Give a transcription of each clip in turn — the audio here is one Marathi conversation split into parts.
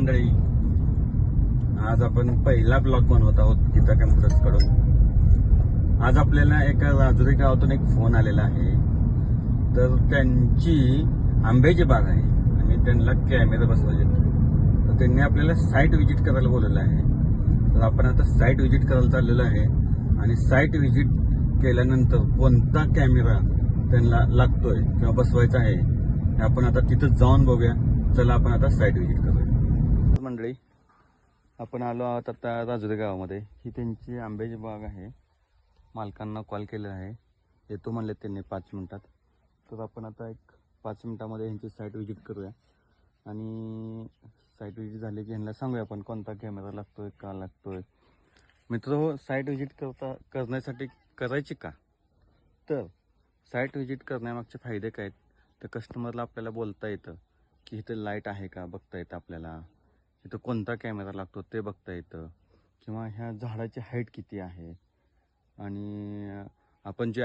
मंडळी, आज आपण पहिला ब्लॉग बनवत आहोत गीता कॅम्प्युटर्स कडून। आज आपल्याला एका राजुरी गावातून एक फोन आलेला आहे। तर त्यांची आंब्याची बाग आहे आणि त्यांना कॅमेरा बसवायचे, तर त्यांनी आपल्याला साईट व्हिजिट करायला बोलवलं आहे। तर आपण आता साईट व्हिजिट करायला चाललेलो आहे आणि साईट व्हिजिट केल्यानंतर कोणता कॅमेरा त्यांना लागतोय किंवा बसवायचा आहे हे आपण आता तिथं जाऊन बघूया। चला आपण आता साईट व्हिजिट करूया। मंडळी, आपण आलो आहोत आता राजुरी गावामध्ये। ही त्यांची आंब्याची बाग आहे। मालकांना कॉल केलेला आहे, येतो म्हणले त्यांनी 5 मिनिटात। तर आपण आता एक 5 मिनिटामध्ये यांची साईट व्हिजिट करूया आणि साईट व्हिजिट झाली की यांना सांगूया आपण कोणता कॅमेरा लागतोय, का लागतोय। मित्र, साईट व्हिजिट करण्यासाठी करायची का? तर साईट व्हिजिट करण्यामागचे फायदे काय आहेत? तर कस्टमरला आपल्याला बोलता येतं की इथे लाईट आहे का बघता येतं, आपल्याला इथं कोणता कॅमेरा लागतो ते बघता येतं, किंवा ह्या झाडाची हाईट किती आहे आणि आपण जे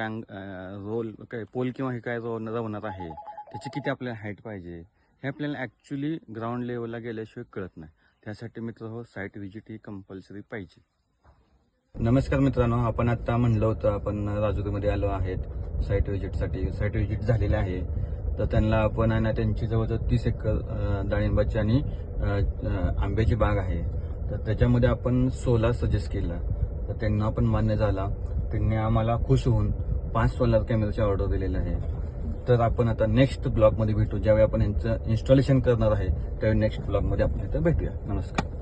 रोल काय पोल किंवा हे काय रवणार आहे त्याची किती आपल्याला हाईट पाहिजे, हे आपल्याला ॲक्च्युली ग्राउंड लेवलला गेल्याशिवाय कळत नाही। त्यासाठी मित्र हो, साईट व्हिजिट ही कंपल्सरी पाहिजे। नमस्कार मित्रांनो, आपण आता म्हणलं होतं आपण राजुरीमध्ये आलो आहेत साईट व्हिजिटसाठी। साईट व्हिजिट झालेली आहे। तर त्यांना आपण आहे ना, त्यांची जवळजवळ 30 एकर डाळिंबाची आणि आंब्याची बाग आहे। तर त्याच्यामध्ये आपण सोलार सजेस्ट केला, तर त्यांना पण मान्य झाला। त्यांनी आम्हाला खुश होऊन 5 सोलार कॅमेराची ऑर्डर दिलेली आहे। तर आपण आता नेक्स्ट ब्लॉगमध्ये भेटू, ज्यावेळी आपण यांचं इन्स्टॉलेशन करणार आहे त्यावेळी नेक्स्ट ब्लॉगमध्ये आपण इथं भेटूया। नमस्कार।